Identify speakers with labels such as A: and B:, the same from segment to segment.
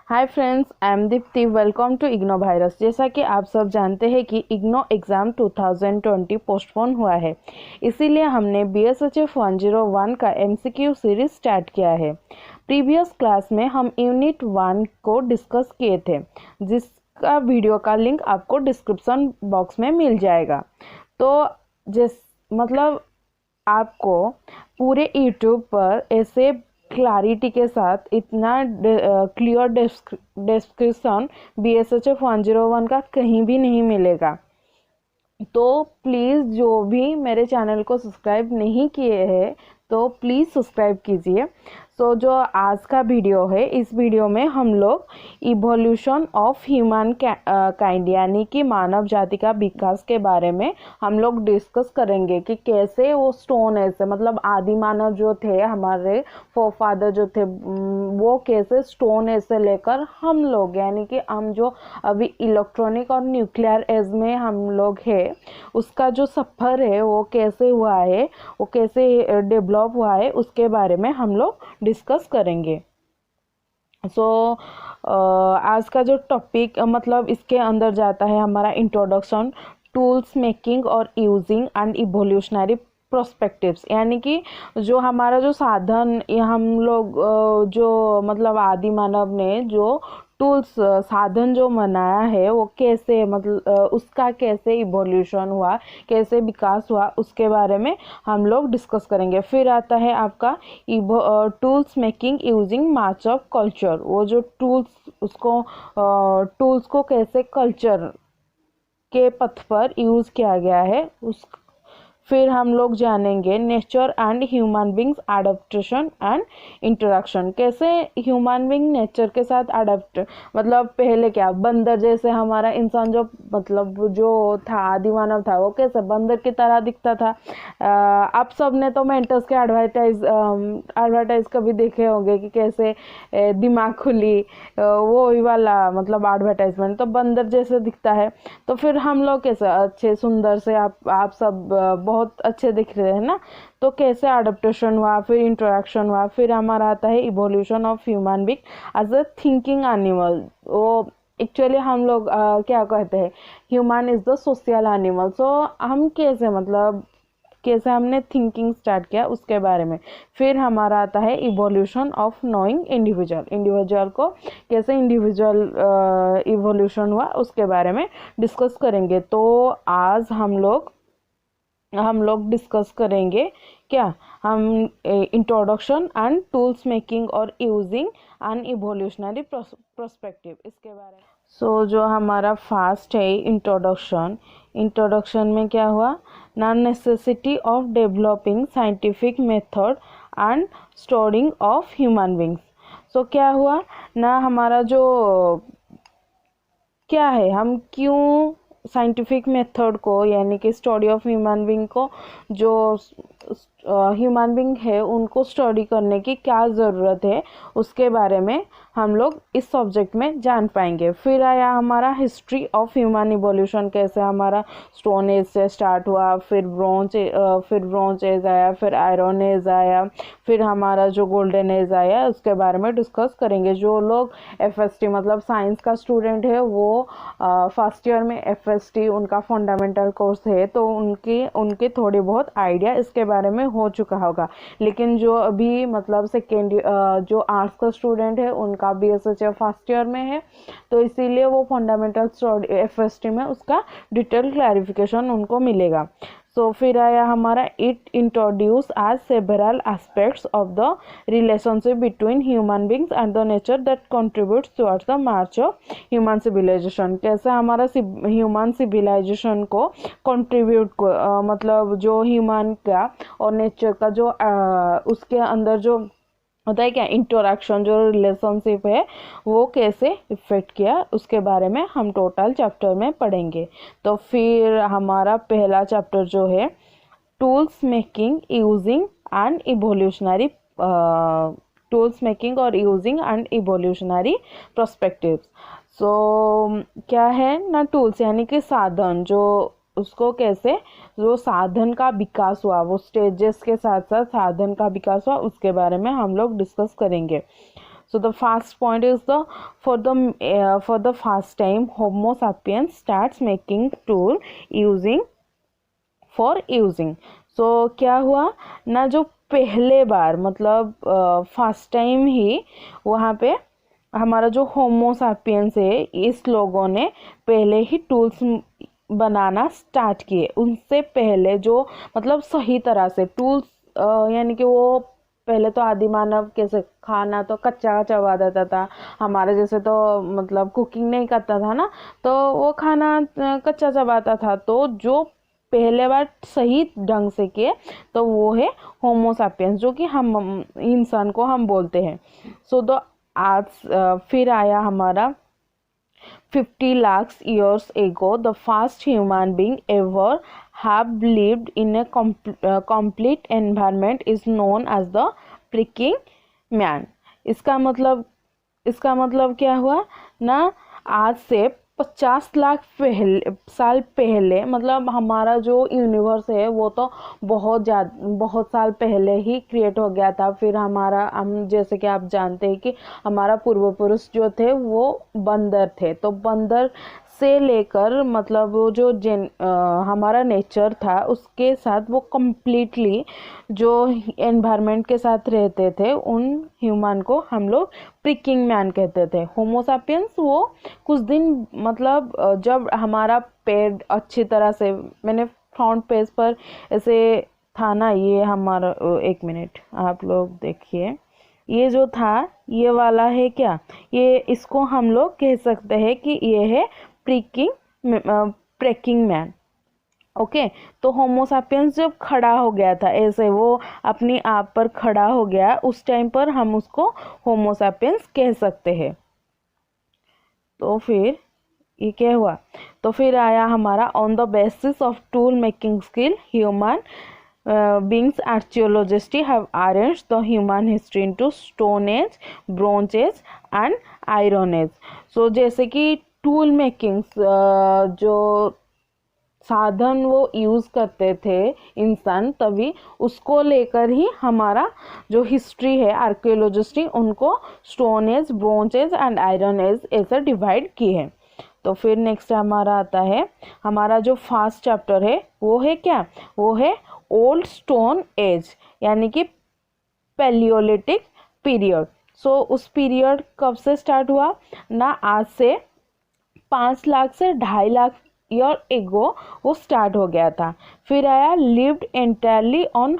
A: Hi friends, I am Deepti. Welcome to IGNOU virus. जैसा कि आप सब जानते हैं कि इग्नो एग्ज़ाम 2020 पोस्टपोन हुआ है, इसीलिए हमने BSHF 101 का MCQ सीरीज स्टार्ट किया है। प्रीवियस क्लास में हम यूनिट 1 को डिस्कस किए थे, जिसका वीडियो का लिंक आपको डिस्क्रिप्शन बॉक्स में मिल जाएगा। तो मतलब आपको पूरे यूट्यूब पर ऐसे क्लैरिटी के साथ इतना क्लियर डिस्क्रिप्शन BSHF 101 का कहीं भी नहीं मिलेगा। तो प्लीज़ जो भी मेरे चैनल को सब्सक्राइब नहीं किए हैं तो प्लीज़ सब्सक्राइब कीजिए। जो आज का वीडियो है, इस वीडियो में हम लोग इवोल्यूशन ऑफ ह्यूमन काइंड यानी कि मानव जाति का विकास के बारे में हम लोग डिस्कस करेंगे कि कैसे वो स्टोन एज मतलब आदि मानव जो थे, हमारे फोरफादर जो थे, वो कैसे स्टोन एज से लेकर हम लोग यानी कि हम जो अभी इलेक्ट्रॉनिक और न्यूक्लियर एज में हम लोग हैं, उसका जो सफ़र है वो कैसे हुआ है, वो कैसे डेवलप हुआ है, उसके बारे में हम लोग डिस्कस करेंगे। आज का जो टॉपिक मतलब इसके अंदर जाता है हमारा इंट्रोडक्शन, टूल्स मेकिंग और यूजिंग एंड इवोल्यूशनरी प्रोस्पेक्टिव्स, यानी कि जो हमारा जो साधन हम लोग जो मतलब आदि मानव ने जो टूल्स साधन जो बनाया है वो कैसे मतलब उसका कैसे इवोल्यूशन हुआ, कैसे विकास हुआ, उसके बारे में हम लोग डिस्कस करेंगे। फिर आता है आपका tools making using March of culture, वो जो टूल्स उसको टूल्स को कैसे कल्चर के पथ पर यूज़ किया गया है उस। फिर हम लोग जानेंगे nature and human beings adaptation and interaction, कैसे ह्यूमन बींग नेचर के साथ अडेप्ट मतलब पहले क्या बंदर जैसे हमारा इंसान जो मतलब जो था आदि मानव था, वो कैसे बंदर की तरह दिखता था। आप सब ने तो मेंटस के एडवर्टाइज कभी देखे होंगे कि कैसे दिमाग खुली, वो ही वाला मतलब एडवर्टाइजमेंट, तो बंदर जैसे दिखता है। तो फिर हम लोग कैसे अच्छे सुंदर से आप सब बहुत अच्छे दिख रहे हैं ना, तो कैसे अडेप्टेशन हुआ, फिर इंटरेक्शन हुआ। फिर हमारा आता है evolution of human being as a thinking animal. वो एक्चुअली हम लोग क्या कहते हैं, human is the social animal. हम कैसे हमने थिंकिंग स्टार्ट किया उसके बारे में। फिर हमारा आता है इवोल्यूशन ऑफ नोइंग इंडिविजुअल को कैसे इंडिविजुअल इवोल्यूशन हुआ उसके बारे में डिस्कस करेंगे। तो आज हम लोग डिस्कस करेंगे क्या, हम इंट्रोडक्शन एंड टूल्स मेकिंग और यूजिंग एंड इवोल्यूशनरी प्रोस्पेक्टिव, इसके बारे में। जो हमारा फास्ट है इंट्रोडक्शन में क्या हुआ ना, necessity of developing scientific method and storing of human beings. क्या हुआ ना, हमारा जो क्या है, हम क्यों साइंटिफिक मेथड को यानी कि स्टडी ऑफ ह्यूमन बींग को, जो ह्यूमन बींग है उनको स्टडी करने की क्या ज़रूरत है, उसके बारे में हम लोग इस सब्जेक्ट में जान पाएंगे। फिर आया हमारा हिस्ट्री ऑफ ह्यूमन इवोल्यूशन, कैसे हमारा स्टोन एज से स्टार्ट हुआ, फिर ब्रॉन्ज एज आया, फिर आयरन एज आया, फिर हमारा जो गोल्डन एज आया, उसके बारे में डिस्कस करेंगे। जो लोग FST मतलब साइंस का स्टूडेंट है, वो फर्स्ट ईयर में FST उनका फंडामेंटल कोर्स है, तो उनके थोड़ी बहुत आइडिया इसके बारे में हो चुका होगा। लेकिन जो अभी मतलब सेकेंड जो आर्ट्स का स्टूडेंट है, उनका BSHF फर्स्ट ईयर में है, तो इसीलिए वो फंडामेंटल FST में उसका डिटेल क्लैरिफिकेशन उनको मिलेगा। फिर आया हमारा it introduce as several aspects of the relationship between human beings and the nature that contributes towards the march of human civilization, कैसे हमारा ह्यूमन सिविलाइजेशन को कंट्रीब्यूट मतलब जो ह्यूमन का और नेचर का जो उसके अंदर जो होता है क्या इंटरेक्शन, जो रिलेशनशिप है वो कैसे इफेक्ट किया, उसके बारे में हम टोटल चैप्टर में पढ़ेंगे। तो फिर हमारा पहला चैप्टर जो है tools making using and evolutionary prospectives. क्या है ना, टूल्स यानी कि साधन, जो उसको कैसे जो साधन का विकास हुआ, वो स्टेजेस के साथ साथ साधन का विकास हुआ, उसके बारे में हम लोग डिस्कस करेंगे। So the first point is for the first time Homo sapiens starts making tool for using. So क्या हुआ ना, जो पहले बार मतलब फर्स्ट टाइम ही वहाँ पे हमारा जो होमो सापियंस है, इस लोगों ने पहले ही टूल्स बनाना स्टार्ट किए। उनसे पहले जो मतलब सही तरह से टूल्स, यानी कि वो पहले तो आदि मानव कैसे खाना तो कच्चा चबा देता था, हमारे जैसे तो मतलब कुकिंग नहीं करता था ना, तो वो खाना कच्चा चबाता था। तो जो पहले बार सही ढंग से किए तो वो है होमो सापियंस, जो कि हम इंसान को हम बोलते हैं। सो तो आज फिर आया हमारा 50 lakhs years ago, the first human being ever have lived in a complete environment is known as the pricking man. इसका मतलब क्या हुआ ना, आज से 50 लाख साल पहले, मतलब हमारा जो यूनिवर्स है वो तो बहुत साल पहले ही क्रिएट हो गया था। फिर हम जैसे कि आप जानते हैं कि हमारा पूर्व पुरुष जो थे वो बंदर थे। तो बंदर से लेकर मतलब वो जो हमारा नेचर था उसके साथ वो कम्प्लीटली जो एनवायरनमेंट के साथ रहते थे, उन ह्यूमन को हम लोग प्रिकिंग मैन कहते थे। होमो सापियंस वो कुछ दिन मतलब जब हमारा पेड़ अच्छी तरह से, मैंने फ्रंट पेज पर ऐसे था ना, ये हमारा, एक मिनट आप लोग देखिए, ये जो था ये वाला है क्या, ये इसको हम लोग कह सकते हैं कि ये है प्रेकिंग मैन। ओके, तो होमो सापियंस जब खड़ा हो गया था, ऐसे वो अपनी आप पर खड़ा हो गया, उस टाइम पर हम उसको होमो सापियंस कह सकते हैं। तो फिर ये क्या हुआ, तो फिर आया हमारा on the basis of tool making skill human beings archaeologists have arranged the human history into stone age, bronze age and iron age. So जैसे कि टूल मेकिंग जो साधन वो यूज़ करते थे इंसान, तभी उसको लेकर ही हमारा जो हिस्ट्री है आर्कियोलॉजिस्ट उनको stone age, bronze age and iron age ऐसे डिवाइड किए हैं। तो फिर नेक्स्ट हमारा आता है, हमारा जो फर्स्ट चैप्टर है वो है क्या, वो है ओल्ड स्टोन एज, यानी कि पैलियोलिटिक पीरियड। सो उस पीरियड कब से स्टार्ट हुआ ना, आज से 5 लाख से 2.5 लाख ईयर एगो वो स्टार्ट हो गया था। फिर आया lived entirely on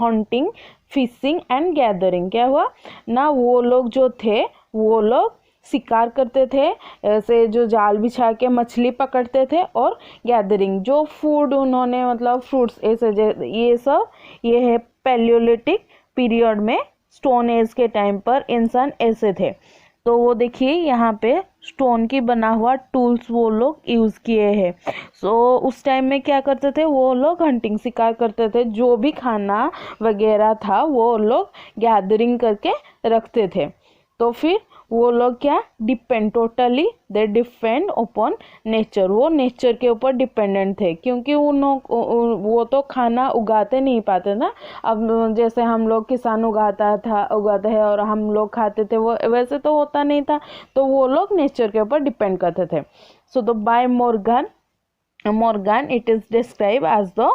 A: hunting, fishing and gathering. क्या हुआ ना, वो लोग जो थे वो लोग शिकार करते थे, ऐसे जो जाल बिछा के मछली पकड़ते थे, और गैदरिंग जो फूड उन्होंने मतलब फ्रूट्स ऐसे ये है पैलियोलिटिक पीरियड में। स्टोन एज के टाइम पर इंसान ऐसे थे। तो वो देखिए यहाँ पे स्टोन की बना हुआ टूल्स वो लोग यूज़ किए हैं। सो उस टाइम में क्या करते थे, वो लोग हंटिंग शिकार करते थे, जो भी खाना वगैरह था वो लोग गैदरिंग करके रखते थे। तो फिर वो लोग क्या totally they depend upon nature, वो नेचर के ऊपर डिपेंडेंट थे, क्योंकि वो तो खाना उगाते नहीं पाते ना। अब जैसे हम लोग किसान उगाते हैं और हम लोग खाते थे, वो वैसे तो होता नहीं था। तो वो लोग नेचर के ऊपर डिपेंड करते थे। So the by Morgan it is describe as the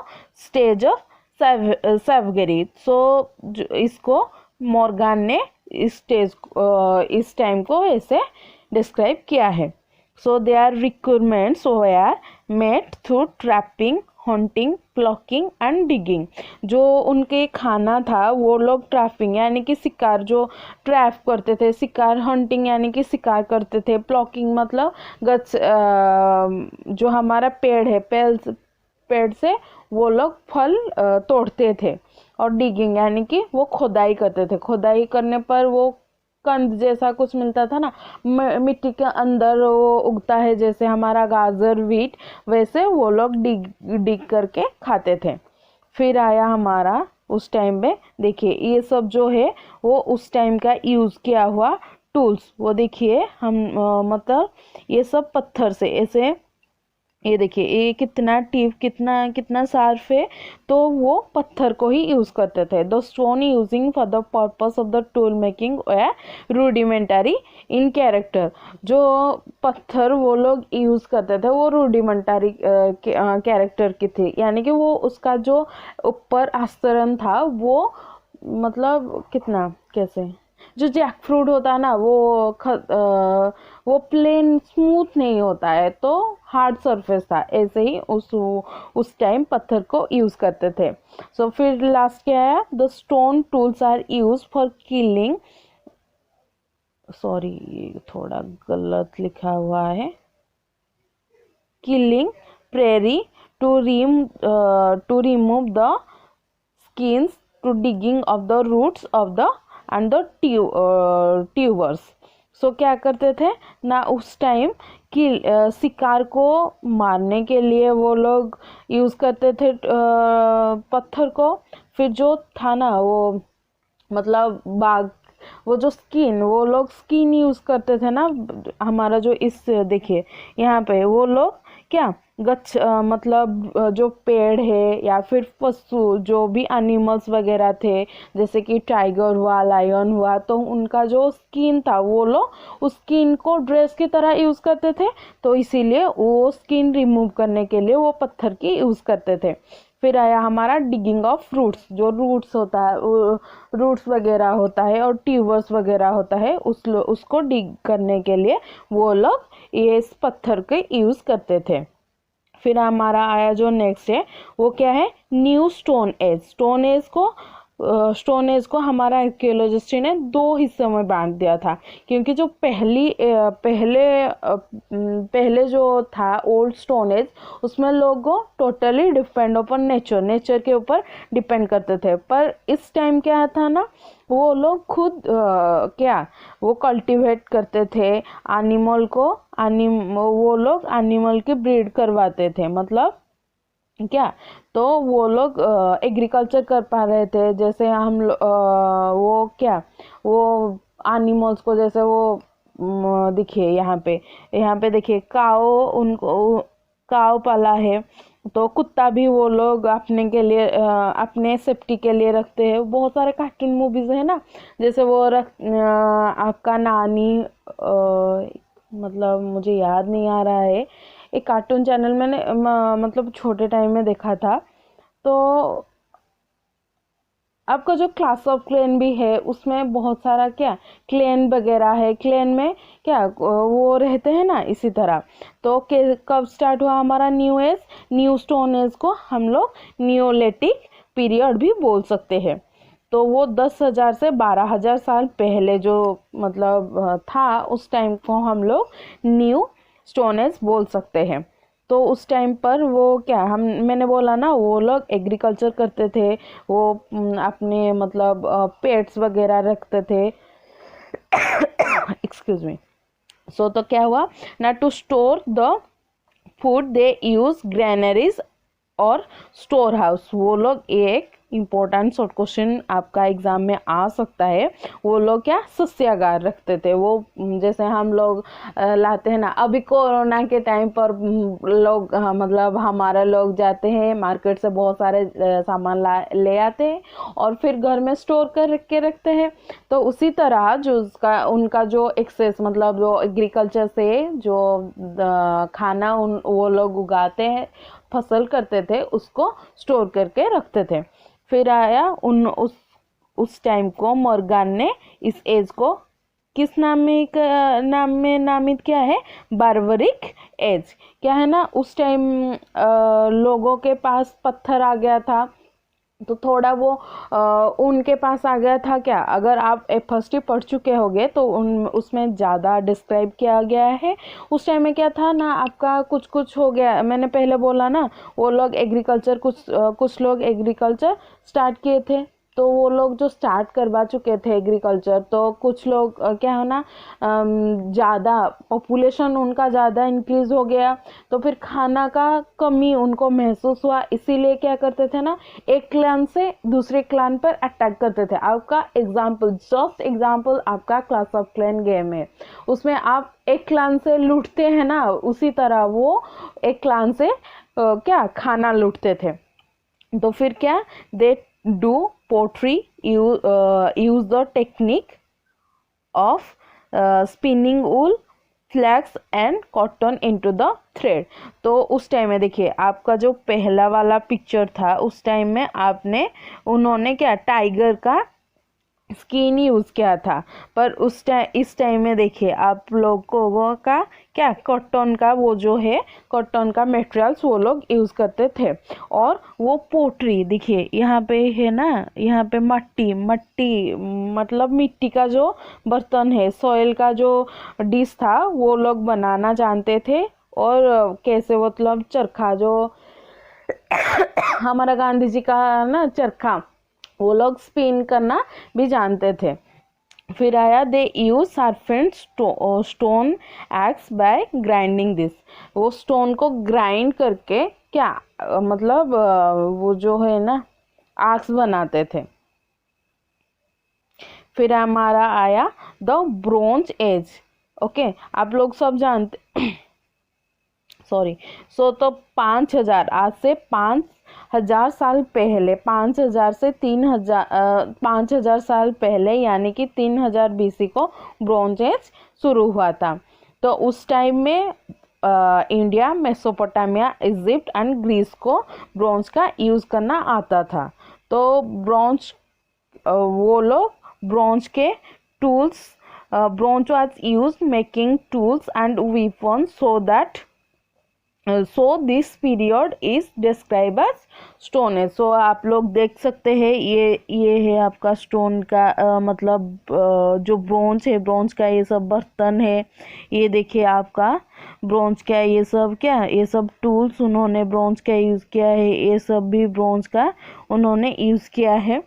A: stage of savagery. सो इसको मॉर्गन ने इस टाइम को ऐसे डिस्क्राइब किया है। So their requirements were met through trapping, hunting, plucking and digging. जो उनके खाना था वो लोग ट्रैपिंग यानी कि शिकार, जो ट्रैप करते थे, शिकार, हंटिंग यानी कि शिकार करते थे, प्लॉकिंग मतलब जो हमारा पेड़ है, पेड़ से वो लोग फल तोड़ते थे, और डिगिंग यानी कि वो खोदाई करते थे। खोदाई करने पर वो कंद जैसा कुछ मिलता था ना, मिट्टी के अंदर वो उगता है, जैसे हमारा गाजर, व्हीट, वैसे वो लोग डिग करके खाते थे। फिर आया हमारा उस टाइम में, देखिए ये सब जो है वो उस टाइम का यूज़ किया हुआ टूल्स। वो देखिए हम मतलब ये सब पत्थर से ऐसे ये देखिए ये कितना टीप कितना कितना शार्प है, तो वो पत्थर को ही यूज़ करते थे। The stone using for the purpose of the tool making a rudimentary in character. जो पत्थर वो लोग यूज़ करते थे वो रूडिमेंटरी कैरेक्टर की थी, यानी कि वो उसका जो ऊपर आस्तरण था वो मतलब कितना कैसे, जो जैक फ्रूट होता है ना वो प्लेन स्मूथ नहीं होता है, तो हार्ड सरफेस था, ऐसे ही उस टाइम पत्थर को यूज़ करते थे। सो फिर लास्ट क्या है, the stone tools are use for killing, sorry थोड़ा गलत लिखा हुआ है, killing prey to remove the skins, to digging of the roots of the and the tubers। सो क्या करते थे ना उस टाइम कि शिकार को मारने के लिए वो लोग यूज़ करते थे पत्थर को। फिर जो था ना वो मतलब बाघ, वो जो स्किन, वो लोग स्किन यूज़ करते थे ना, हमारा जो इस देखिए यहाँ पे वो लोग क्या मतलब जो पेड़ है या फिर पशु जो भी एनिमल्स वगैरह थे, जैसे कि टाइगर हुआ, लायन हुआ, तो उनका जो स्किन था वो लोग उस स्किन को ड्रेस की तरह यूज़ करते थे, तो इसीलिए वो स्किन रिमूव करने के लिए वो पत्थर की यूज़ करते थे। फिर आया हमारा डिगिंग ऑफ रूट्स, जो रूट्स होता है, रूट्स वगैरह होता है और ट्यूबर्स वगैरह होता है, उसको डिग करने के लिए वो लोग ये इस पत्थर के यूज़ करते थे। फिर हमारा आया जो नेक्स्ट है वो क्या है, new stone age. Stone age को हमारा आर्कियोलॉजिस्ट ने दो हिस्सों में बांट दिया था, क्योंकि जो पहले जो था ओल्ड स्टोन एज, उसमें लोग टोटली डिपेंड अपन नेचर के ऊपर डिपेंड करते थे। पर इस टाइम क्या था ना, वो लोग खुद वो कल्टीवेट करते थे एनिमल को, वो लोग एनिमल की ब्रीड करवाते थे, मतलब क्या, तो वो लोग एग्रीकल्चर कर पा रहे थे। जैसे हम वो एनिमल्स को जैसे वो देखिए यहाँ पे देखिए काव पाला है, तो कुत्ता भी वो लोग अपने के लिए अपने सेफ्टी के लिए रखते हैं। बहुत सारे कार्टून मूवीज है ना, जैसे वो आपका नानी मतलब मुझे याद नहीं आ रहा है, एक कार्टून चैनल मैंने मतलब छोटे टाइम में देखा था। तो आपका जो क्लास ऑफ क्लैन भी है उसमें बहुत सारा क्लैन वगैरह है, क्लैन में वो रहते हैं ना, इसी तरह। तो कब स्टार्ट हुआ हमारा न्यू स्टोन एज को हम लोग नियोलिथिक पीरियड भी बोल सकते हैं। तो वो 10,000 से 12,000 साल पहले जो मतलब था, उस टाइम को हम लोग न्यू स्टोन एज बोल सकते हैं। तो उस टाइम पर वो मैंने बोला ना, वो लोग एग्रीकल्चर करते थे, वो अपने मतलब पेट्स वगैरह रखते थे एक्सक्यूज मी। सो तो क्या हुआ ना, to store the food they use granaries और स्टोर हाउस। वो लोग एक इम्पोर्टेंट शॉर्ट क्वेश्चन आपका एग्जाम में आ सकता है, वो लोग सस्यागार रखते थे। वो जैसे हम लोग लाते हैं ना, अभी कोरोना के टाइम पर लोग मतलब हमारा लोग जाते हैं मार्केट से बहुत सारे सामान ले आते हैं और फिर घर में स्टोर कर के रखते हैं। तो उसी तरह जो उनका जो एक्सेस मतलब जो एग्रीकल्चर से जो खाना वो लोग उगाते हैं, फसल करते थे, उसको स्टोर करके रखते थे। फिर आया उस टाइम को मॉर्गन ने इस एज को किस नाम में नामित किया है, बार्बरिक एज। क्या है ना, उस टाइम लोगों के पास पत्थर आ गया था, तो थोड़ा वो उनके पास आ गया था। अगर आप फर्स्ट ही पढ़ चुके होंगे तो उसमें ज़्यादा डिस्क्राइब किया गया है। उस टाइम में क्या था ना, आपका कुछ हो गया, मैंने पहले बोला ना, वो लोग एग्रीकल्चर कुछ लोग एग्रीकल्चर स्टार्ट किए थे, तो वो लोग जो स्टार्ट करवा चुके थे एग्रीकल्चर, तो कुछ लोग क्या है ना, ज़्यादा पॉपुलेशन उनका ज़्यादा इंक्रीज हो गया, तो फिर खाना का कमी उनको महसूस हुआ, इसीलिए क्या करते थे ना, एक क्लान से दूसरे क्लान पर अटैक करते थे। आपका एग्जाम्पल, जस्ट एग्जाम्पल, आपका क्लाश ऑफ क्लैन गेम है, उसमें आप एक क्लान से लूटते हैं ना, उसी तरह वो एक क्लान से क्या खाना लूटते थे। तो फिर क्या, they do pottery, use the technique of spinning wool, flax and cotton into the thread. तो उस टाइम में देखिए, आपका जो पहला वाला पिक्चर था, उस टाइम में उन्होंने क्या टाइगर का स्किन यूज़ किया था, पर इस टाइम में देखिए आप लोगों का क्या कॉटन का, वो जो है कॉटन का मटेरियल्स वो लोग यूज़ करते थे। और वो पोट्री देखिए यहाँ पे है ना, यहाँ पे मट्टी मतलब मिट्टी का जो बर्तन है, सॉइल का जो डिश था, वो लोग बनाना जानते थे। और कैसे मतलब चरखा जो हमारा गांधी जी का ना चरखा, वो लोग स्पिन करना भी जानते थे। फिर आया they use sharpened stone axe by grinding this, वो स्टोन को ग्राइंड करके क्या मतलब वो जो है ना आक्स बनाते थे। फिर हमारा आया द ब्रोंज एज। ओके, आप लोग सब जानते सॉरी, तो 5000, आज से 5000 साल पहले, 5000 से 5000 साल पहले, यानी कि 3000 BC को ब्रोंज एज शुरू हुआ था। तो उस टाइम में India, Mesopotamia, Egypt and Greece को ब्रोंज का यूज़ करना आता था। तो वो लोग ब्रोंज के tools, bronze was use making tools and weapons so this period is described as stone age। So आप लोग देख सकते हैं, ये है आपका स्टोन का मतलब जो ब्रोंज है, ब्रोंज का ये सब बर्तन है, ये देखिए आपका ब्रोंज का ये सब क्या, ये सब टूल्स उन्होंने ब्रोंज का यूज़ किया है, ये सब भी ब्रोंज का उन्होंने यूज़ किया है।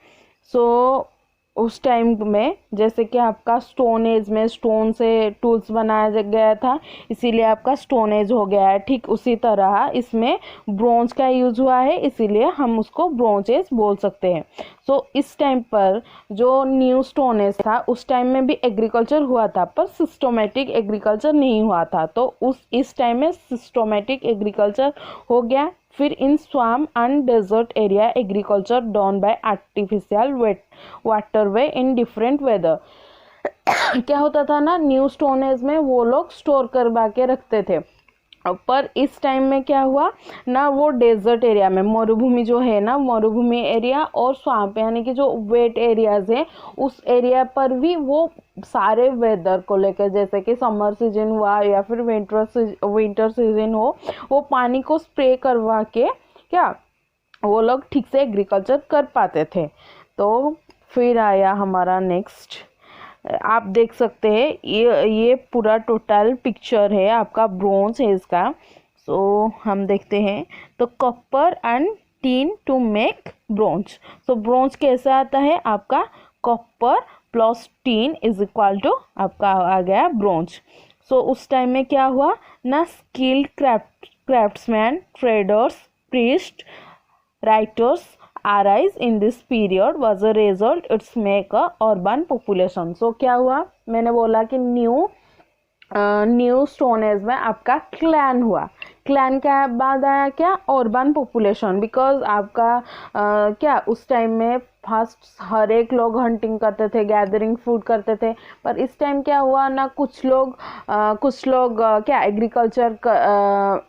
A: सो उस टाइम में जैसे कि आपका स्टोन एज में स्टोन से टूल्स बनाया गया था, इसीलिए आपका स्टोन एज हो गया है। ठीक उसी तरह इसमें ब्रोंज का यूज हुआ है, इसीलिए हम उसको ब्रोंज एज बोल सकते हैं। सो इस टाइम पर जो न्यू स्टोन एज था, उस टाइम में भी एग्रीकल्चर हुआ था, पर सिस्टोमेटिक एग्रीकल्चर नहीं हुआ था। तो इस टाइम में सिस्टोमेटिक एग्रीकल्चर हो गया। फिर in swamp and desert area agriculture done by artificial waterway in different weather. क्या होता था ना, न्यू स्टोन एज में वो लोग स्टोर करवा के रखते थे, पर इस टाइम में क्या हुआ ना, वो डेजर्ट एरिया में, मरुभूमि जो है ना, मरुभूमि एरिया और स्वाम्प यानी कि जो वेट एरियाज है, उस एरिया पर भी वो सारे वेदर को लेकर, जैसे कि समर सीजन हुआ या फिर विंटर सीजन हो, वो पानी को स्प्रे करवा के क्या वो लोग ठीक से एग्रीकल्चर कर पाते थे। तो फिर आया हमारा नेक्स्ट, आप देख सकते हैं ये पूरा टोटल पिक्चर है आपका ब्रोंज है इसका। सो हम देखते हैं, तो copper and tin to make bronze. So bronze कैसे आता है, आपका copper plus tin is equal to आपका आ गया ब्रोंज। सो उस टाइम में क्या हुआ ना, skilled craftsman, traders, priest, writers arise in this period was a result its make a urban population। so क्या हुआ, मैंने बोला कि न्यू स्टोन एज में आपका क्लैन हुआ, क्लैन के बाद आया क्या, अर्बन पॉपुलेशन। बिकॉज आपका क्या उस टाइम में फर्स्ट हर एक लोग हंटिंग करते थे, गैदरिंग फूड करते थे, पर इस टाइम क्या हुआ ना, कुछ लोग क्या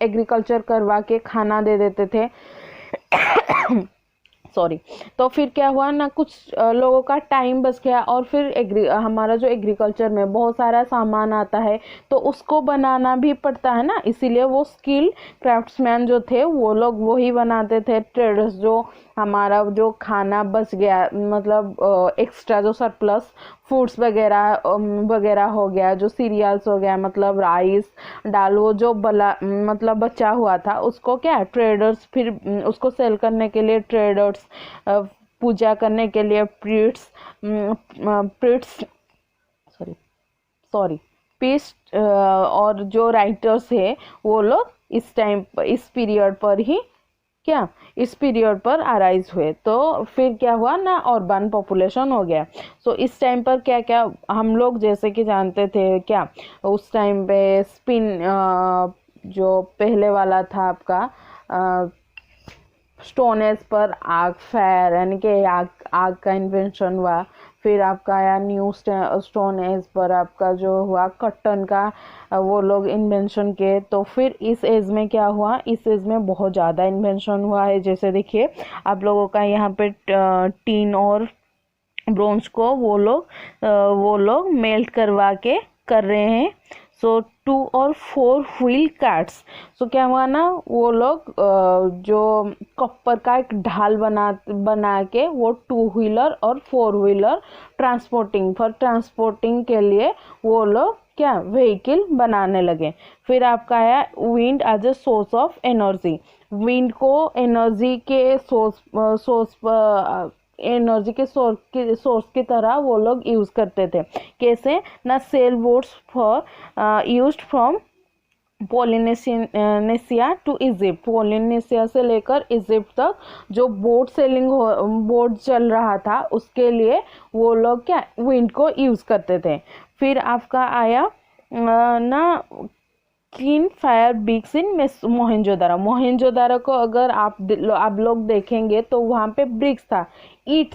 A: एग्रीकल्चर करवा के खाना दे देते थे सॉरी। तो फिर क्या हुआ ना, कुछ लोगों का टाइम बच गया, और फिर हमारा जो एग्रीकल्चर में बहुत सारा सामान आता है, तो उसको बनाना भी पड़ता है ना, इसीलिए वो स्किल क्राफ्ट्समैन जो थे वो लोग वही बनाते थे। ट्रेडर्स जो हमारा जो खाना बच गया, मतलब एक्स्ट्रा जो सरप्लस फूड्स वगैरह हो गया, जो सीरियल्स हो गया, मतलब राइस दाल, वो जो मतलब बचा हुआ था, उसको क्या ट्रेडर्स फिर उसको सेल करने के लिए ट्रेडर्स पूजा करने के लिए प्रीट्स पीस्ट और जो राइटर्स है वो लोग इस पीरियड पर ही इस पीरियड पर अराइज हुए। तो फिर क्या हुआ ना, अर्बन पॉपुलेशन हो गया। सो इस टाइम पर क्या क्या हम लोग जैसे कि जानते थे उस टाइम पे स्पिन जो पहले वाला था आपका स्टोन एज पर आग फायर यानी कि आग का इन्वेंशन हुआ। फिर आपका आया न्यू स्टोन एज पर आपका जो हुआ कॉटन का वो लोग इन्वेंशन किए। तो फिर इस एज में क्या हुआ, इस एज में बहुत ज़्यादा इन्वेंशन हुआ है। जैसे देखिए आप लोगों का यहाँ पे टीन और ब्रोंज को वो लोग मेल्ट करवा के कर रहे हैं। सो 2 और 4 व्हील कार्ट्स। सो क्या हुआ ना, वो लोग जो कॉपर का एक ढाल बना के वो 2 व्हीलर और 4 व्हीलर ट्रांसपोर्टिंग के लिए वो लोग व्हीकल बनाने लगे। फिर आपका आया wind as a source of energy. Wind को एनर्जी के सोर्स की तरह वो लोग यूज़ करते थे। कैसे ना, sail boats for used from Polynesia to Egypt. Polynesia से लेकर इजिप्ट तक जो बोट चल रहा था उसके लिए वो लोग विंड को यूज़ करते थे। फिर आपका आया ना क्लीन फायर ब्रिक्स इन मोहनजोदारो को अगर आप लोग देखेंगे तो वहाँ पे ब्रिक्स था, ईट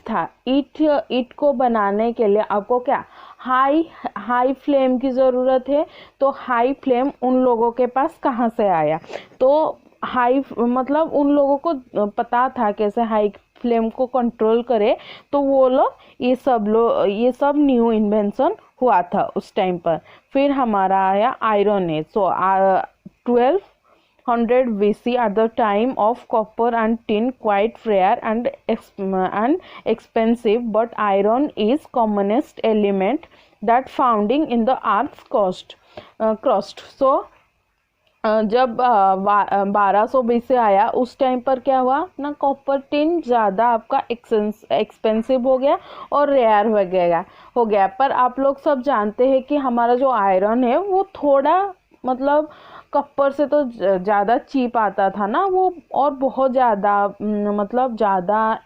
A: को बनाने के लिए आपको हाई फ्लेम की ज़रूरत है। तो हाई फ्लेम उन लोगों के पास कहाँ से आया, तो मतलब उन लोगों को पता था कैसे हाई फ्लेम को कंट्रोल करे। तो वो लोग ये सब न्यू इन्वेंशन हुआ था उस टाइम पर। फिर हमारा आया iron age. So 1200 BC at the time of copper and tin quite rare and expensive, but iron is commonest element that founding in the earth's crust. So जब 1200 BC आया उस टाइम पर क्या हुआ ना, कॉपर टिन ज़्यादा आपका expensive हो गया और रेयर हो गया। पर आप लोग सब जानते हैं कि हमारा जो आयरन है वो थोड़ा मतलब कॉपर से तो ज़्यादा चीप आता था ना वो, और बहुत ज़्यादा मतलब ज़्यादा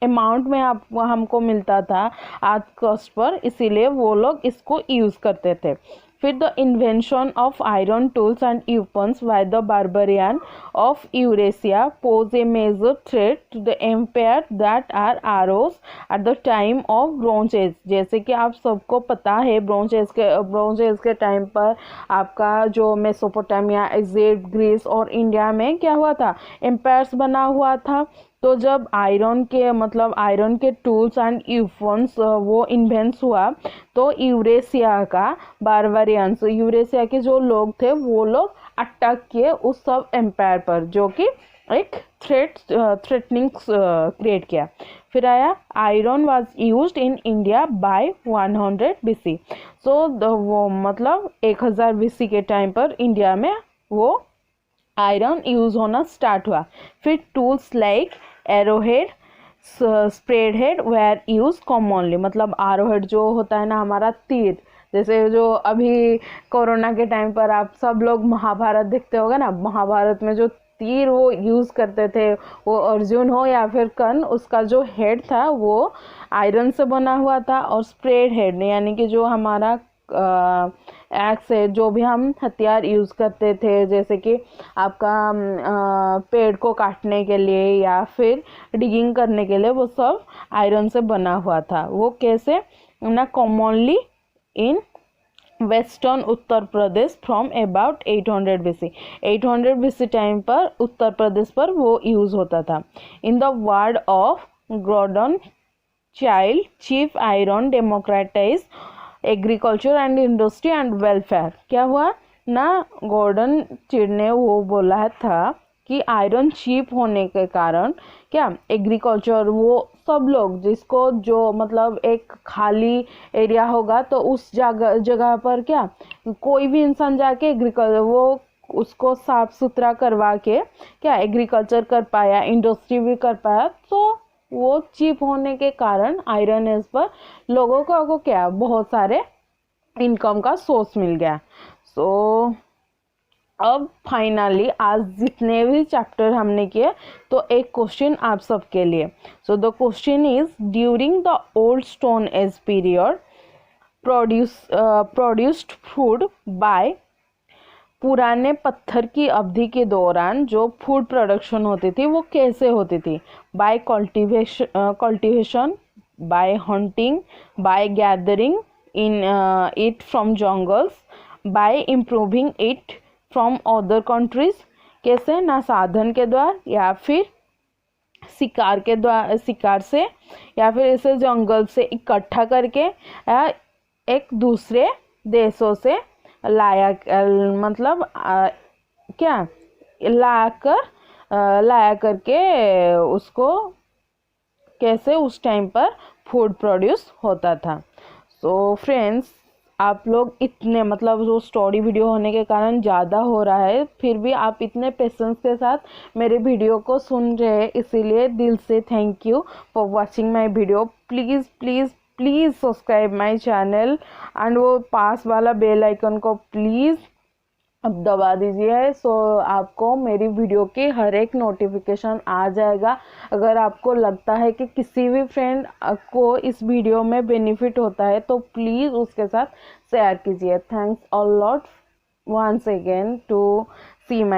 A: अमाउंट में हमको मिलता था आज कॉस्ट पर, इसीलिए वो लोग इसको यूज़ करते थे। फिर the invention of iron tools and weapons by the barbarian of Eurasia pose a major threat to the empire that are arose at the time of Bronze Age। जैसे कि आप सबको पता है ब्रॉन्ज एज के टाइम पर आपका जो मेसोपोटामिया, इजिप्ट, ग्रीस और इंडिया में क्या हुआ था, एम्पायर्स बना हुआ था। तो जब आयरन के टूल्स एंड वेपन्स वो इन्वेंट्स हुआ तो यूरेशिया के जो लोग थे वो लोग अटैक किए उस सब एम्पायर पर, जो कि एक थ्रेटनिंग क्रिएट किया। फिर आया iron was used in India by 100 BC। सो वो 1000 BC के टाइम पर इंडिया में वो आयरन यूज होना स्टार्ट हुआ। फिर tools like arrowhead, spread head were use commonly. Arrowhead जो होता है ना हमारा तीर, जैसे जो अभी कोरोना के टाइम पर आप सब लोग महाभारत देखते होगा ना, महाभारत में जो तीर वो यूज़ करते थे, वो अर्जुन हो या फिर कर्ण, उसका जो हेड था वो आयरन से बना हुआ था। और स्प्रेड हेड यानी कि जो हमारा एक्स है, जो भी हम हथियार यूज़ करते थे, जैसे कि आपका पेड़ को काटने के लिए या फिर डिगिंग करने के लिए, वो सब आयरन से बना हुआ था। वो कैसे ना, commonly in western Uttar Pradesh from about 800 BC। 800 BC time पर उत्तर प्रदेश पर वो यूज़ होता था। In the word of Gordon Childe, cheap iron democratise agriculture and industry and welfare. क्या हुआ ना, गॉर्डन चाइल्ड ने वो बोला था कि आयरन चीप होने के कारण एग्रीकल्चर, वो सब लोग जिसको जो एक खाली एरिया होगा तो उस जगह पर कोई भी इंसान जाके एग्रीकल्चर वो उसको साफ सुथरा करवा के एग्रीकल्चर कर पाया, इंडस्ट्री भी कर पाया। तो वो चीप होने के कारण आयरन एज पर लोगों को क्या बहुत सारे इनकम का सोर्स मिल गया। सो अब फाइनली आज जितने भी चैप्टर हमने किए तो एक क्वेश्चन आप सबके लिए। So the question is during the old stone age period produced food by, पुराने पत्थर की अवधि के दौरान जो फूड प्रोडक्शन होती थी वो कैसे होती थी? By cultivation, by hunting, by gathering in it from jungles, by improving it from other countries. कैसे? ना साधन के द्वारा या फिर शिकार के द्वारा, शिकार से, या फिर इसे जंगल से इकट्ठा करके या एक दूसरे देशों से लाया, मतलब क्या लाया करके उसको कैसे उस टाइम पर फूड प्रोड्यूस होता था। सो फ्रेंड्स, आप लोग इतने मतलब जो स्टोरी वीडियो होने के कारण ज़्यादा हो रहा है, फिर भी आप इतने पेशेंस के साथ मेरे वीडियो को सुन रहे हैं, इसीलिए दिल से thank you for watching my video. Please please please subscribe my channel and वो पास वाला बेल आइकन को प्लीज़ अब दबा दीजिए। सो आपको मेरी वीडियो की हर एक नोटिफिकेशन आ जाएगा। अगर आपको लगता है कि किसी भी फ्रेंड को इस वीडियो में बेनिफिट होता है तो प्लीज़ उसके साथ शेयर कीजिए। Thanks a lot once again to see my